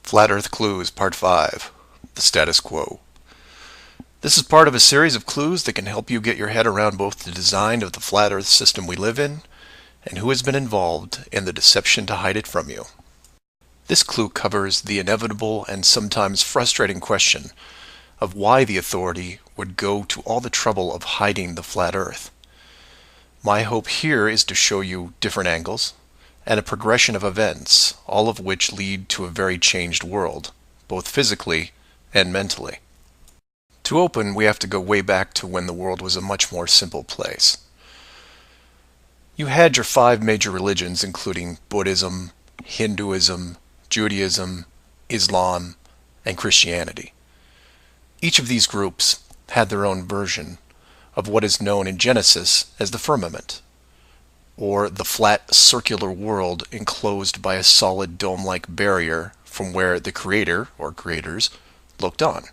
Flat Earth Clues, Part 5, The Status Quo. This is part of a series of clues that can help you get your head around both the design of the flat Earth system we live in and who has been involved in the deception to hide it from you. This clue covers the inevitable and sometimes frustrating question of why the authority would go to all the trouble of hiding the flat Earth. My hope here is to show you different angles and a progression of events, all of which lead to a very changed world, both physically and mentally. To open, we have to go way back to when the world was a much more simple place. You had your 5 major religions, including Buddhism, Hinduism, Judaism, Islam, and Christianity. Each of these groups had their own version of what is known in Genesis as the firmament, or the flat circular world enclosed by a solid dome-like barrier from where the creator, or creators, looked on.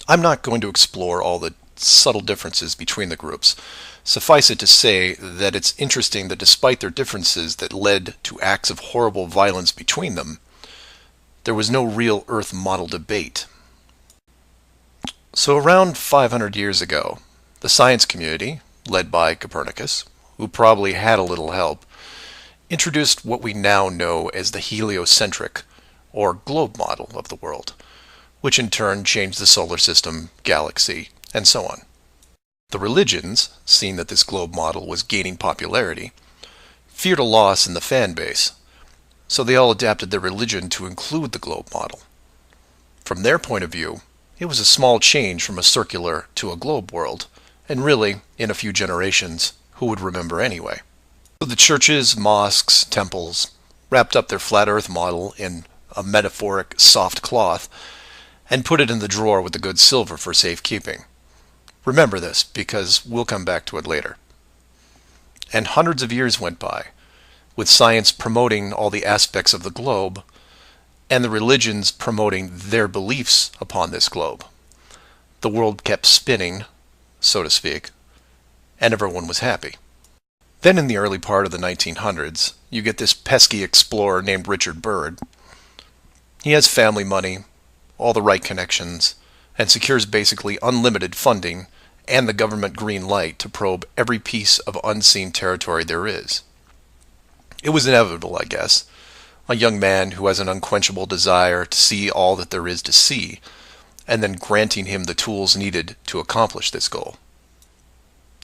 I'm not going to explore all the subtle differences between the groups. Suffice it to say that it's interesting that despite their differences that led to acts of horrible violence between them, there was no real Earth model debate. So around 500 years ago, the science community, led by Copernicus, who probably had a little help, introduced what we now know as the heliocentric, or globe model of the world, which in turn changed the solar system, galaxy, and so on. The religions, seeing that this globe model was gaining popularity, feared a loss in the fan base, so they all adapted their religion to include the globe model. From their point of view, it was a small change from a circular to a globe world, and really, in a few generations, who would remember anyway? So the churches, mosques, temples wrapped up their flat Earth model in a metaphoric soft cloth and put it in the drawer with the good silver for safekeeping. Remember this, because we'll come back to it later. And hundreds of years went by, with science promoting all the aspects of the globe, and the religions promoting their beliefs upon this globe. The world kept spinning, so to speak, and everyone was happy. Then in the early part of the 1900s, you get this pesky explorer named Richard Byrd. He has family money, all the right connections, and secures basically unlimited funding and the government green light to probe every piece of unseen territory there is. It was inevitable, I guess. A young man who has an unquenchable desire to see all that there is to see, and then granting him the tools needed to accomplish this goal.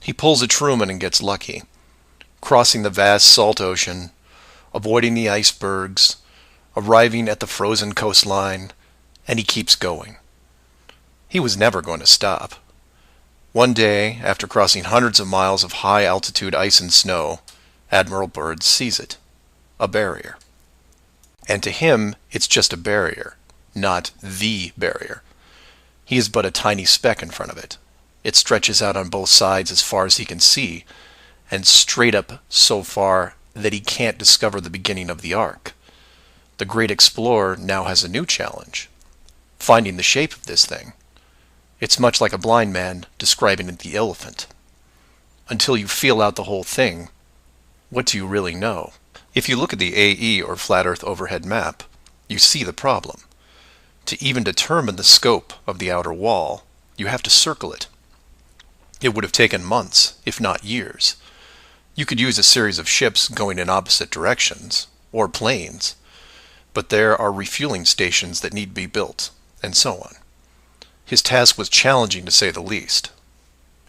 He pulls a Truman and gets lucky, crossing the vast salt ocean, avoiding the icebergs, arriving at the frozen coastline, and he keeps going. He was never going to stop. One day, after crossing hundreds of miles of high-altitude ice and snow, Admiral Byrd sees it, a barrier. And to him, it's just a barrier, not the barrier. He is but a tiny speck in front of it. It stretches out on both sides as far as he can see, and straight up so far that he can't discover the beginning of the arc. The great explorer now has a new challenge, finding the shape of this thing. It's much like a blind man describing the elephant. Until you feel out the whole thing, what do you really know? If you look at the AE, or Flat Earth Overhead Map, you see the problem. To even determine the scope of the outer wall, you have to circle it. It would have taken months, if not years. You could use a series of ships going in opposite directions, or planes, but there are refueling stations that need to be built, and so on. His task was challenging to say the least.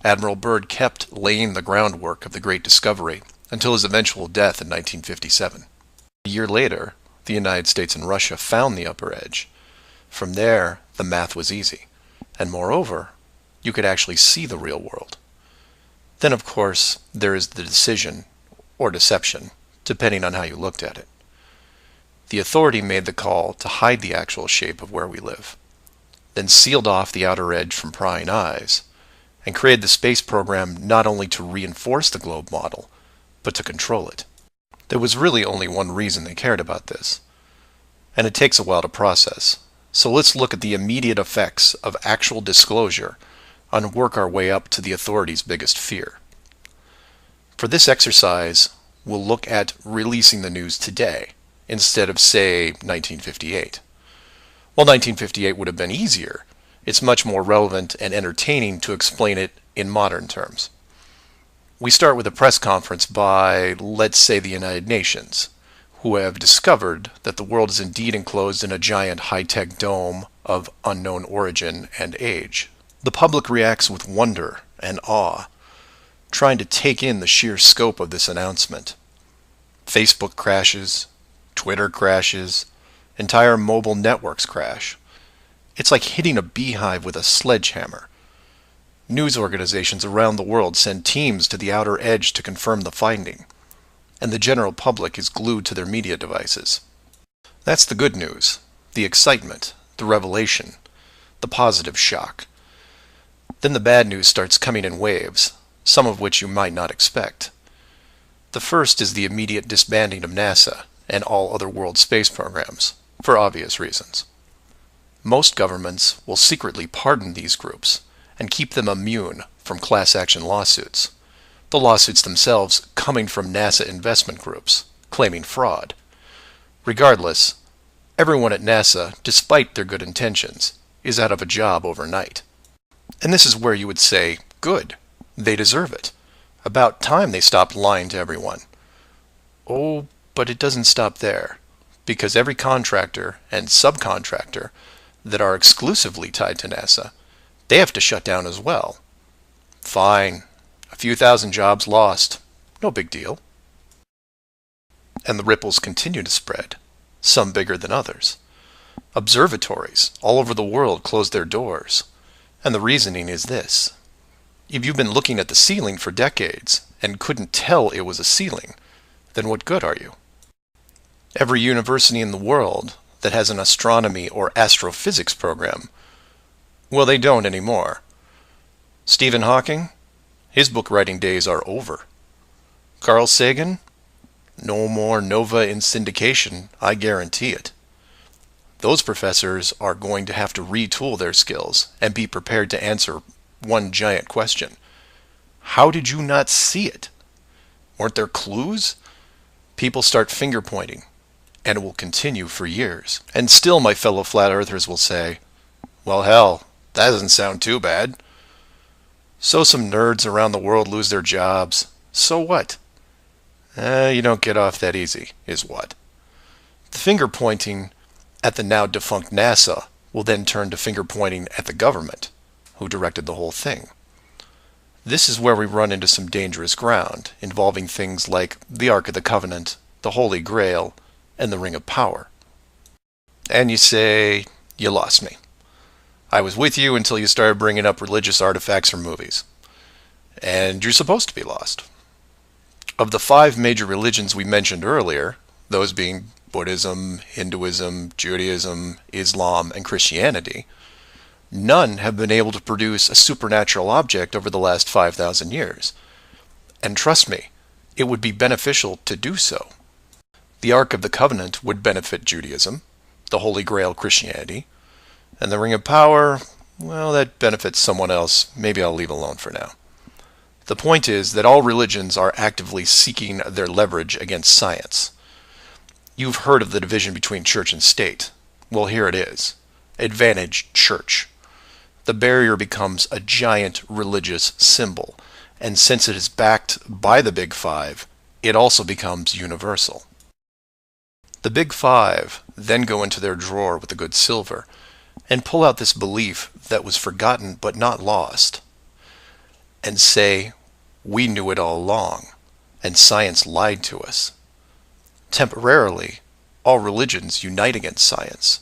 Admiral Byrd kept laying the groundwork of the great discovery until his eventual death in 1957. A year later, the United States and Russia found the upper edge. From there, the math was easy, and moreover, you could actually see the real world. Then, of course, there is the decision, or deception, depending on how you looked at it. The authority made the call to hide the actual shape of where we live, then sealed off the outer edge from prying eyes, and created the space program not only to reinforce the globe model, but to control it. There was really only one reason they cared about this, and it takes a while to process. So let's look at the immediate effects of actual disclosure and work our way up to the authority's biggest fear. For this exercise, we'll look at releasing the news today, instead of, say, 1958. While 1958 would have been easier, it's much more relevant and entertaining to explain it in modern terms. We start with a press conference by, let's say, the United Nations, who have discovered that the world is indeed enclosed in a giant high-tech dome of unknown origin and age. The public reacts with wonder and awe, trying to take in the sheer scope of this announcement. Facebook crashes, Twitter crashes, entire mobile networks crash. It's like hitting a beehive with a sledgehammer. News organizations around the world send teams to the outer edge to confirm the finding, and the general public is glued to their media devices. That's the good news, the excitement, the revelation, the positive shock. Then the bad news starts coming in waves, some of which you might not expect. The first is the immediate disbanding of NASA and all other world space programs, for obvious reasons. Most governments will secretly pardon these groups and keep them immune from class action lawsuits, the lawsuits themselves coming from NASA investment groups, claiming fraud. Regardless, everyone at NASA, despite their good intentions, is out of a job overnight. And this is where you would say, good, they deserve it. About time they stopped lying to everyone. Oh, but it doesn't stop there, because every contractor and subcontractor that are exclusively tied to NASA, they have to shut down as well. Fine, a few thousand jobs lost, no big deal. And the ripples continue to spread, some bigger than others. Observatories all over the world close their doors, and the reasoning is this. If you've been looking at the ceiling for decades and couldn't tell it was a ceiling, then what good are you? Every university in the world that has an astronomy or astrophysics program, well, they don't anymore. Stephen Hawking, his book writing days are over. Carl Sagan, no more nova in syndication, I guarantee it. Those professors are going to have to retool their skills and be prepared to answer one giant question. How did you not see it? Weren't there clues? People start finger pointing, and it will continue for years. And still my fellow flat earthers will say, well, hell, that doesn't sound too bad. So some nerds around the world lose their jobs. So what? You don't get off that easy, is what. The finger pointing at the now defunct NASA will then turn to finger pointing at the government, who directed the whole thing. This is where we run into some dangerous ground, involving things like the Ark of the Covenant, the Holy Grail, and the Ring of Power. And you say, you lost me. I was with you until you started bringing up religious artifacts from movies. And you're supposed to be lost. Of the 5 major religions we mentioned earlier, those being Buddhism, Hinduism, Judaism, Islam, and Christianity, none have been able to produce a supernatural object over the last 5,000 years. And trust me, it would be beneficial to do so. The Ark of the Covenant would benefit Judaism, the Holy Grail Christianity, and the Ring of Power, well, that benefits someone else. Maybe I'll leave alone for now. The point is that all religions are actively seeking their leverage against science. You've heard of the division between church and state. Well, here it is. Advantage church. The barrier becomes a giant religious symbol, and since it is backed by the Big Five, it also becomes universal. The Big Five then go into their drawer with the good silver and pull out this belief that was forgotten but not lost, and say, we knew it all along, and science lied to us. Temporarily, all religions unite against science,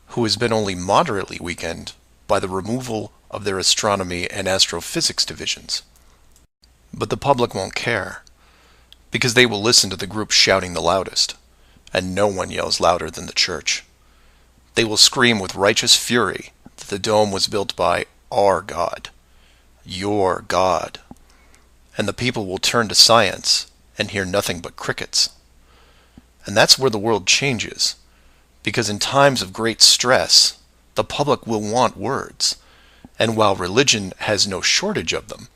who has been only moderately weakened by the removal of their astronomy and astrophysics divisions. But the public won't care, because they will listen to the group shouting the loudest, and no one yells louder than the church. They will scream with righteous fury that the dome was built by our God, your God, and the people will turn to science and hear nothing but crickets. And that's where the world changes, because in times of great stress, the public will want words, and while religion has no shortage of them,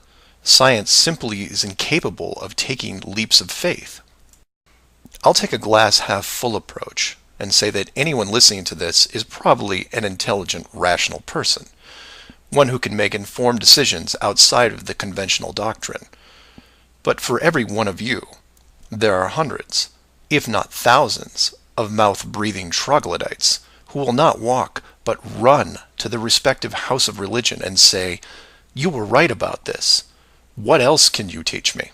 science simply is incapable of taking leaps of faith. I'll take a glass half full approach and say that anyone listening to this is probably an intelligent, rational person, one who can make informed decisions outside of the conventional doctrine. But for every one of you, there are hundreds, if not thousands, of mouth-breathing troglodytes who will not walk but run to the respective house of religion and say, "You were right about this. What else can you teach me?"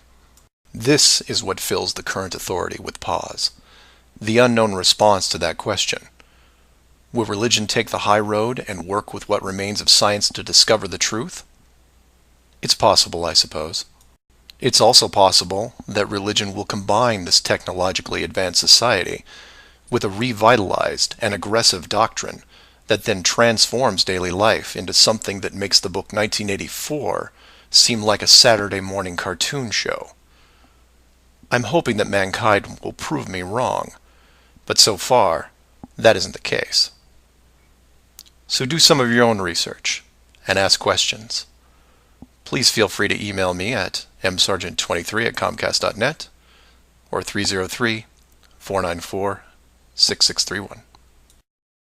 This is what fills the current authority with pause. The unknown response to that question. Will religion take the high road and work with what remains of science to discover the truth? It's possible, I suppose. It's also possible that religion will combine this technologically advanced society with a revitalized and aggressive doctrine that then transforms daily life into something that makes the book 1984 seem like a Saturday morning cartoon show. I'm hoping that mankind will prove me wrong, but so far, that isn't the case. So do some of your own research and ask questions. Please feel free to email me at msargent23@comcast.net or 303-494-6631.